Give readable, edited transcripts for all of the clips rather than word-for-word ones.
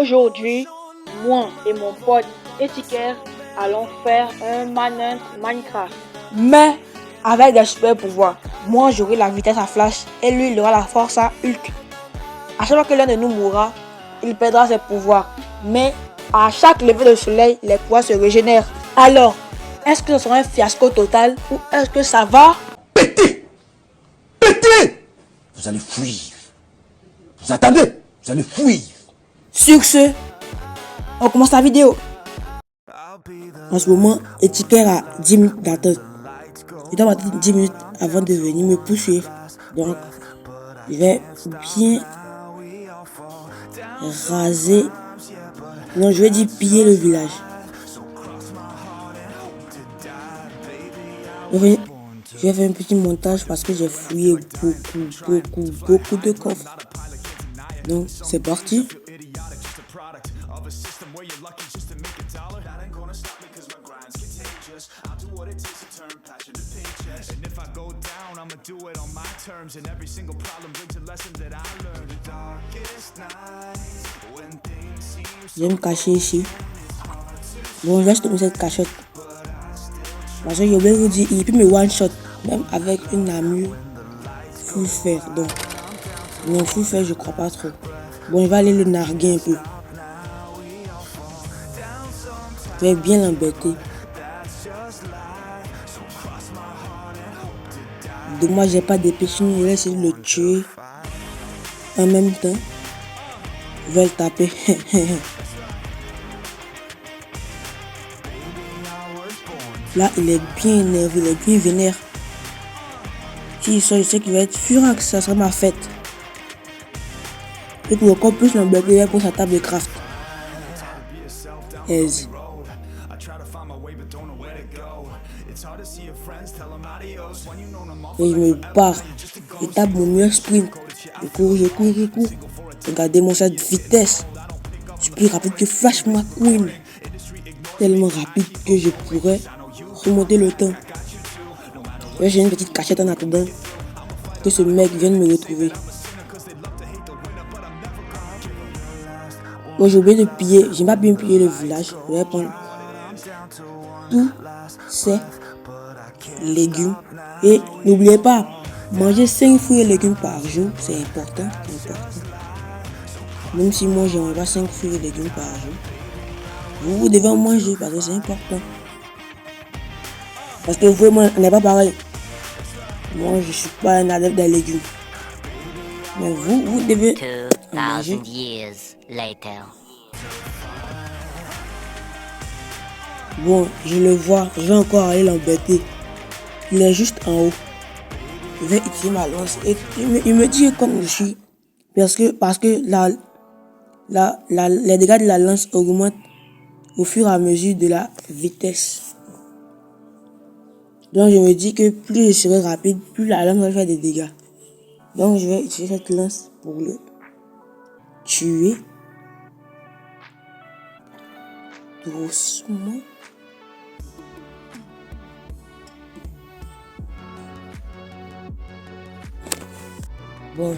Aujourd'hui, moi et mon pote Etiker allons faire un Manhunt Minecraft. Mais avec des super pouvoirs. Moi j'aurai la vitesse à Flash et lui il aura la force à Hulk. À chaque fois que l'un de nous mourra, il perdra ses pouvoirs. Mais à chaque lever de soleil, les pouvoirs se régénèrent. Alors, est-ce que ce sera un fiasco total ou est-ce que ça va péter? Péter! Vous allez fuir. Vous attendez? Vous allez fuir. Sur ce, on commence la vidéo. En ce moment, Etiker a 10 minutes d'attente. Je dois attendre 10 minutes avant de venir me poursuivre. Donc, je vais bien raser. Non, je vais dire piller le village. Je vais faire un petit montage parce que j'ai fouillé beaucoup de coffres. Donc, c'est parti. Je vais me cacher ici. Bon, je vais tomber cette cachette. Parce que je vais vous dire, il peut me one shot, même avec une armure full fer. Donc, non, full fer, je crois pas trop. Bon, je vais aller le narguer un peu. Je vais bien l'embêter. Dommage, j'ai pas d'épée, sinon je vais essayer de le tuer en même temps. Je vais le taper. Là, il est bien énervé, il est bien vénère. Si ça, je sais qu'il va être furieux que ça sera ma fête. Et pour encore plus l'embêter, il va prendre sa table de craft. Aise. Et je me barre. Je tape mon meilleur sprint. Je cours. Regardez mon chat de vitesse. Je suis plus rapide que Flash McQueen. Tellement rapide que je pourrais remonter le temps. J'ai une petite cachette en attendant que ce mec vienne me retrouver. Bon, j'ai oublié de piller. J'ai pas bien piller le village. Je vais prendre tous ces légumes. Et n'oubliez pas, manger 5 fruits et légumes par jour, c'est important. Même si moi, j'aimerais pas 5 fruits et légumes par jour. Vous devez en manger parce que c'est important. Parce que vous et moi, on n'est pas pareil. Moi, je suis pas un adepte des légumes. Mais vous devez en manger. 2000 years later. Bon, je le vois. Je vais encore aller l'embêter. Il est juste en haut. Je vais utiliser ma lance. Et il me dit comme je suis. Parce que les dégâts de la lance augmentent au fur et à mesure de la vitesse. Donc je me dis que plus je serai rapide, plus la lance va faire des dégâts. Donc je vais utiliser cette lance pour le tuer. Doucement. Bon,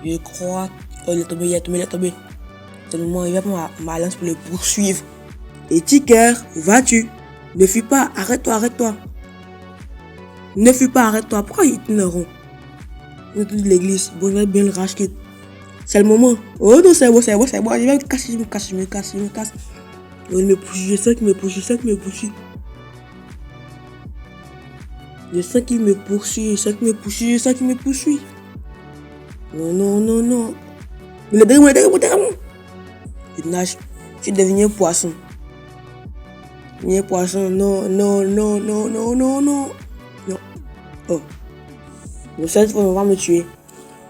je crois... Oh, il est tombé. C'est le moment où il va prendre ma lance pour le poursuivre. Etiker, où vas-tu? Ne fuis pas, arrête-toi. Ne fuis pas, arrête-toi. Pourquoi il tourne en rond? On est tous de l'église. Bon, je vais bien le racheter. C'est le moment. Oh non, c'est bon. Je vais me casse. Oh, il me poursuit, je sens qu'il me poursuit. Non. Il est derrière moi. Il nage. Je suis devenu un poisson. Non. Oh. Bon, cette fois, on va me tuer.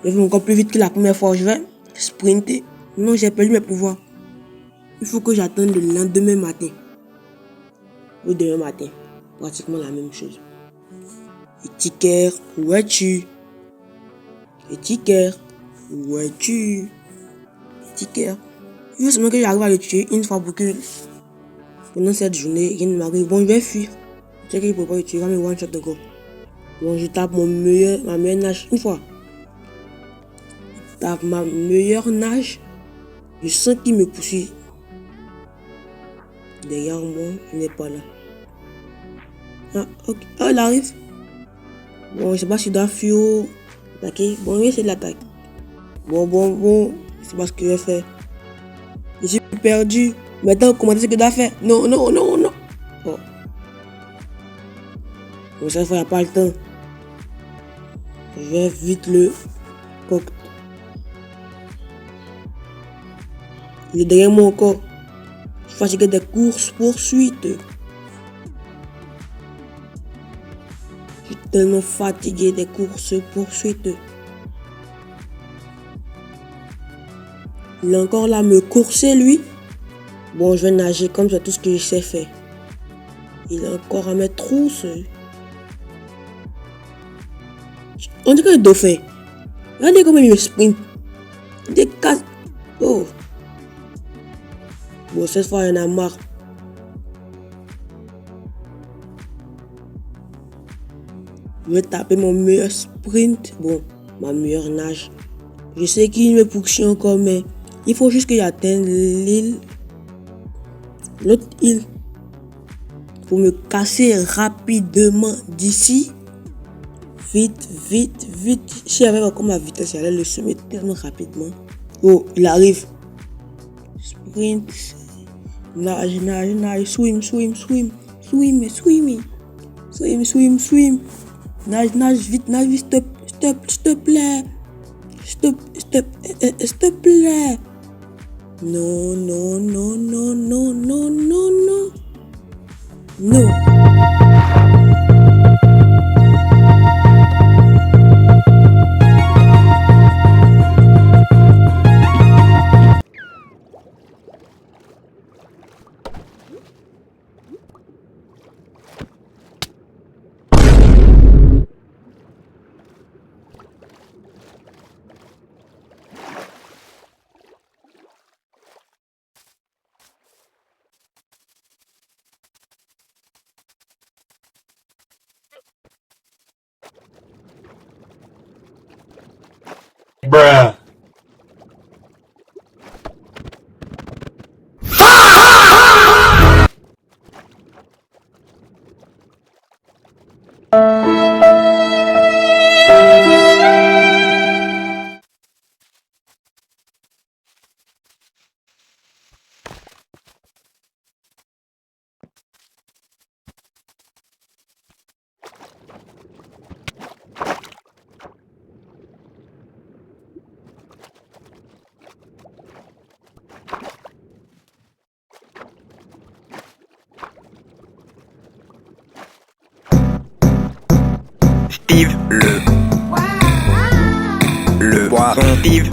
Je vais encore plus vite que la première fois. Je vais sprinter. Non, j'ai perdu mes pouvoirs. Il faut que j'attende le lendemain matin. Ou demain matin. Pratiquement la même chose. Etiker, où es-tu? Etiker. Il faut seulement que j'arrive à le tuer une fois pour que pendant cette journée, rien ne m'arrive. Bon, je vais fuir. Je sais qu'il ne peut pas le tuer, il va me one shot encore. Bon, je tape ma meilleure nage une fois. Je tape ma meilleure nage. Je sens qu'il me poursuit. Derrière moi, il n'est pas là. Ah, ok. Ah, il arrive. Bon, je sais pas si je dois fuir ou attaquer. Bon, oui, c'est de l'attaque. Bon. C'est pas ce que je vais faire. Je suis perdu. Maintenant, comment est-ce que je dois faire? Non. Oh. Bon, cette fois, il n'y a pas le temps. Je vais vite le coq. Il est derrière moi encore. Je suis fatigué des courses-poursuites. Je suis tellement fatigué des courses-poursuites. Il est encore là à me courser, lui. Bon, je vais nager comme c'est tout ce que je sais faire. Il est encore à mes trousses. On dirait un dauphin. Regardez comment il me sprint. Des casse. Oh. Bon, cette fois, il y en a marre. Je vais taper mon meilleur sprint. Bon, ma meilleure nage. Je sais qu'il me poursuit encore, mais il faut juste que j'atteigne l'île. L'autre île. Pour me casser rapidement d'ici. Vite. Si j'avais encore ma vitesse, j'allais le semer tellement rapidement. Oh, il arrive. Sprint. Nage. Swim. Nage vite. S'il te plaît. S'il te plaît. Non. Non. Bruh. Steve, le poisson Steve,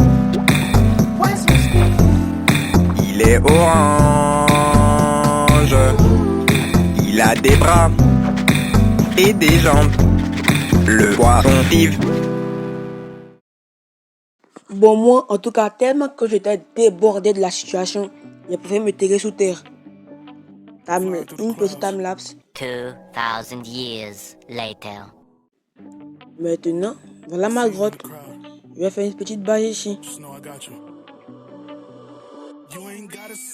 il est orange, il a des bras et des jambes, le poisson Steve. Bon, moi, en tout cas, tellement que j'étais débordé de la situation, je pouvais me tirer sous terre. Une petite time-lapse. 2,000 years later. Maintenant, voilà ma grotte. Je vais faire une petite base ici.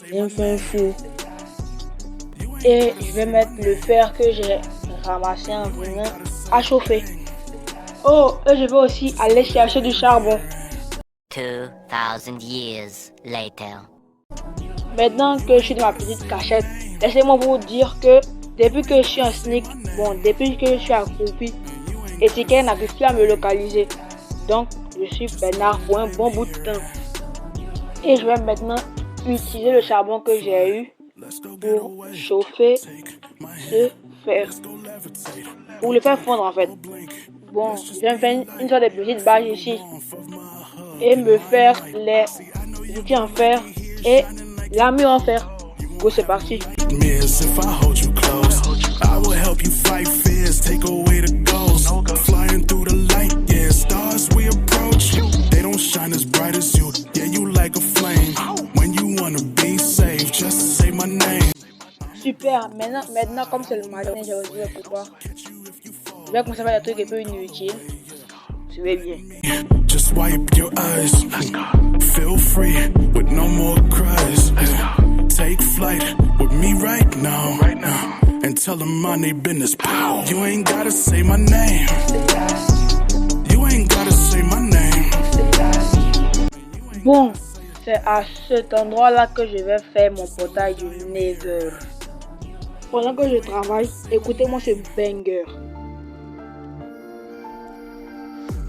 J'ai fait un four. Et je vais mettre le fer que j'ai ramassé en venant à chauffer. Oh, et je vais aussi aller chercher du charbon. 2,000 years later. Maintenant que je suis dans ma petite cachette, laissez-moi vous dire que depuis que je suis en sneak, depuis que je suis accroupi, Etiquette n'arrive plus à me localiser. Donc, je suis peinard pour un bon bout de temps. Et je vais maintenant utiliser le charbon que j'ai eu pour chauffer ce fer. Pour le faire fondre en fait. Bon, je vais me faire une sorte de petite bâche ici. Et me faire les outils en fer et l'armure en fer. Go, c'est parti. Super, maintenant comme c'est le matin, j'ai reçu le pouvoir. Je vais commencer à faire des trucs un peu inutiles. Je vais bien. Just wipe your eyes. Feel free with no more cries. Take flight with me right now. And tell them my name business. Pow. You ain't gotta say my name. You ain't gotta say my name. Bon, c'est à cet endroit-là que je vais faire mon portail du Nether. Pendant que je travaille, écoutez-moi ce banger.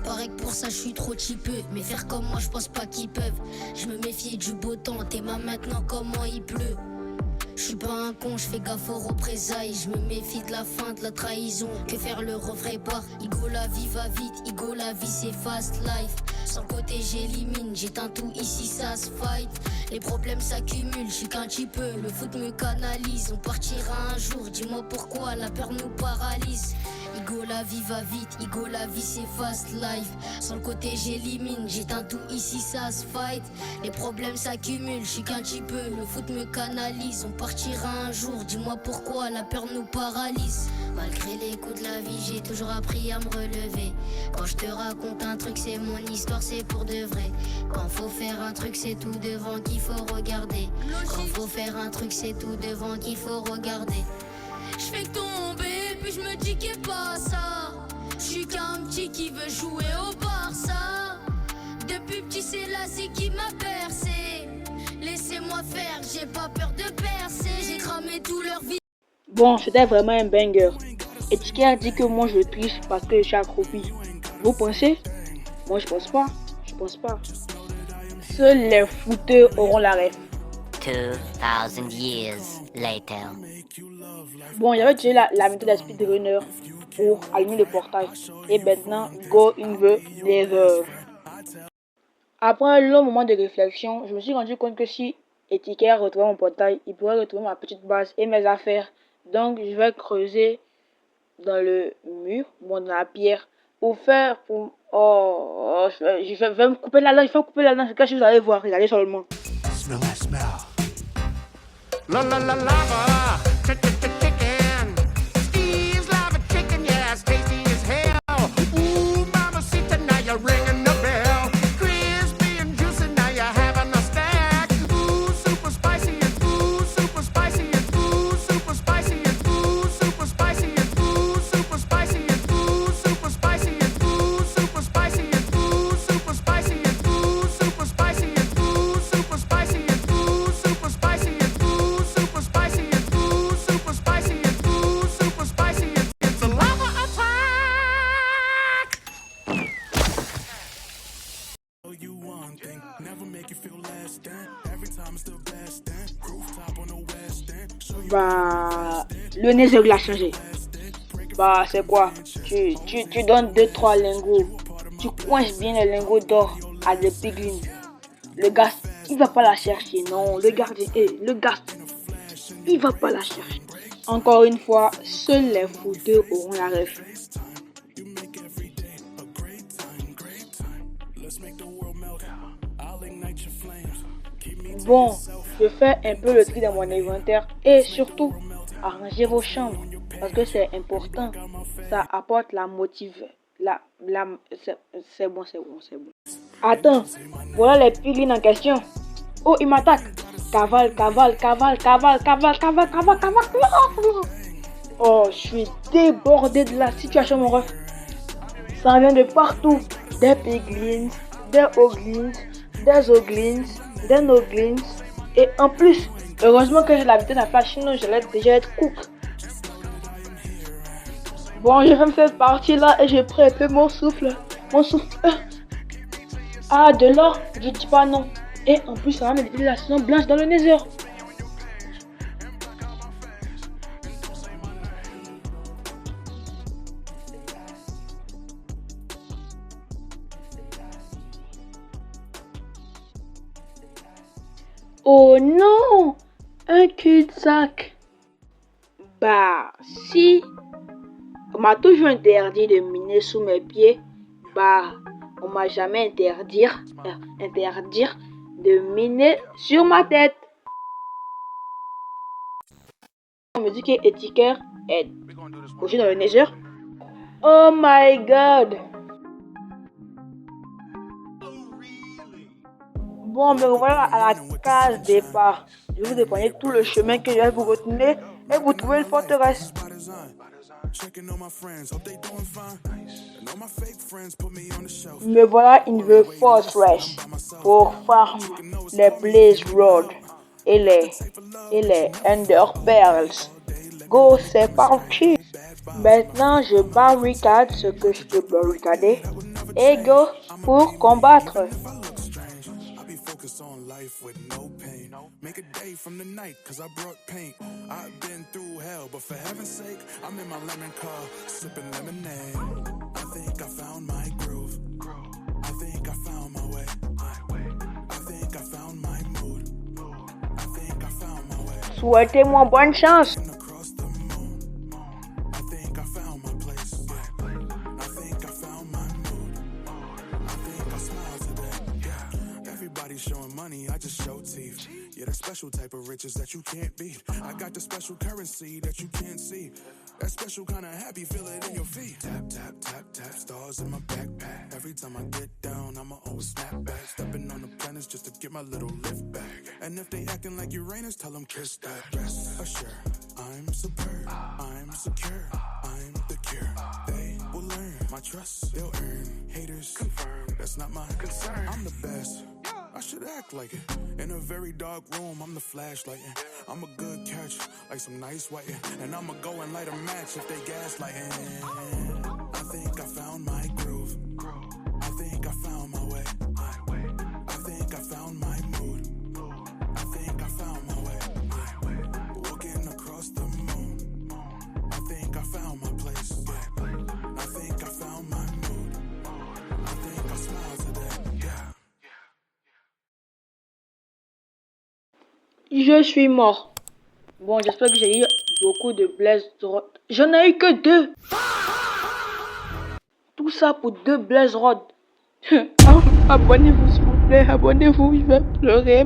Pareil que pour ça je suis trop cheapeux. Mais faire comme moi je pense pas qu'ils peuvent. Je me méfie du beau temps. T'es ma maintenant comment il pleut. Je suis pas un con, je fais gaffe aux représailles. Je me méfie de la fin, de la trahison. Que faire le refrain part. Igo la vie va vite, Igo la vie c'est fast life. Sans côté j'élimine, j'éteins tout ici ça se fight. Les problèmes s'accumulent, je suis qu'un petit peu. Le foot me canalise, on partira un jour. Dis-moi pourquoi la peur nous paralyse. Igo la vie va vite, Igo la vie c'est fast life. Sans le côté j'élimine, j'éteins tout ici ça se fight. Les problèmes s'accumulent, je suis qu'un petit peu. Le foot me canalise, on partira un jour. Dis-moi pourquoi la peur nous paralyse. Malgré les coups de la vie, j'ai toujours appris à me relever. Quand je te raconte un truc, c'est mon histoire, c'est pour de vrai. Quand faut faire un truc, c'est tout devant qu'il faut regarder. Quand faut faire un truc, c'est tout devant qu'il faut regarder. Je fais que tomber, puis je me dis qu'il est pas ça. Je suis qu'un petit qui veut jouer au Barça. Depuis petit, c'est l'Asie qui m'a percé. Laissez-moi faire, j'ai pas peur de percer. J'ai cramé tout leur vie. Bon, c'était vraiment un banger. Et Tiki a dit que moi je triche parce que je suis accroupi. Vous pensez? Moi je pense pas. Je pense pas. Seuls les fouteux auront la ref. 2,000 years later. Bon, j'avais utilisé la méthode de speedrunner pour allumer le portail. Et maintenant, go in the nether. Après un long moment de réflexion, je me suis rendu compte que si Etiquer retrouvait mon portail, il pourrait retrouver ma petite base et mes affaires. Donc, je vais creuser dans le mur, bon, dans la pierre, pour faire, je vais me couper la langue, je vais me couper la langue, c'est que vous allez voir, regardez seulement. Smell that smell. La la la lava. Chicken. Steve's lava chicken, yeah, it's tasty as hell. Ooh, mama, see tonight you're ringing the bell. Crispy and juicy, now you're having a stack. Ooh, super spicy, it's ooh, super spicy, it's ooh, super spicy, it's ooh, super spicy, it's ooh, super spicy, it's ooh, super spicy, it's ooh, super spicy, it's ooh, super spicy, it's ooh, super spicy, it's ooh, super spicy, it's ooh, super spicy, it's ooh, super spicy, it's ooh, super spicy, it's ooh, super spicy, it's a lava attack. You one thing, never make you feel less than. Every time it's the best than. Rooftop on the west end. Bah, le Nether l'a changé. Bah, c'est quoi? Tu donnes 2-3 lingots. Tu coinces bien les lingots d'or à des piglins. Le gars, il va pas la chercher. Non, le gardien, le gars, il va pas la chercher. Encore une fois, seuls les fouteux auront la ref. Bon, je fais un peu le tri dans mon inventaire et surtout, arrangez vos chambres parce que c'est important. Ça apporte la motive. C'est bon. Attends, voilà les piglins en question. Oh, il m'attaque. Cavale. Oh, je suis débordé de la situation, mon ref. Ça vient de partout. Des piglins, des hoglins, des oglins, des noglins. Et en plus, heureusement que j'ai l'habitude de la flash, sinon j'allais déjà être cook. Bon, je ferme cette partie-là et je prends un peu mon souffle. Ah, de l'or, je dis pas non. Et en plus, ça va m'éviter la saison blanche dans le Nether. Oh non! Un cul-de-sac. Bah, si on m'a toujours interdit de miner sous mes pieds, bah, on m'a jamais interdire de miner sur ma tête. On me dit que Etiquer est couché dans le Nether. Oh my god! Bon, me voilà à la case départ. Je vous épargne tout le chemin que je vais vous retenir et vous trouvez une forteresse. Me voilà in the fortress pour farm les Blaze Road et les Ender Pearls. Go, c'est parti. Maintenant, je barricade ce que je peux barricader et go pour combattre. Make a day from the night, cause I brought paint. I've been through hell, but for heaven's sake, I'm in my lemon car, sipping lemonade. I think I found my groove. I think I found my way. I think I found my mood. I think I found my way. Souhaitez-moi bonne chance. Across the moon. I think I found my place. I think I found my mood. I think I smile today. Yeah. Everybody's showing money, I just show teeth. Yeah, that special type of riches that you can't beat. I got the special currency that you can't see. That special kind of happy, feel it in your feet. Tap, tap, tap, tap, stars in my backpack. Every time I get down, I'ma always snap back. Stepping on the planets just to get my little lift back. And if they acting like Uranus, tell them kiss that. Rest assured, I'm superb, I'm secure, I'm the cure. They will learn my trust, they'll earn. Haters confirm, that's not my concern. I'm the best. I should act like it. In a very dark room, I'm the flashlight. I'm a good catch, like some nice white. And I'ma go and light a match if they gaslighting. I think I found my groove. I think I found my way. I think I found my mood. I think I found my way. Walking across the moon. I think I found my place. I think I found my mood. I think I smile today. Yeah. Je suis mort. Bon, j'espère que j'ai eu beaucoup de Blaze Rod. J'en ai eu que 2. Tout ça pour 2 Blaze Rod. Abonnez-vous s'il vous plaît, abonnez-vous, je vais pleurer,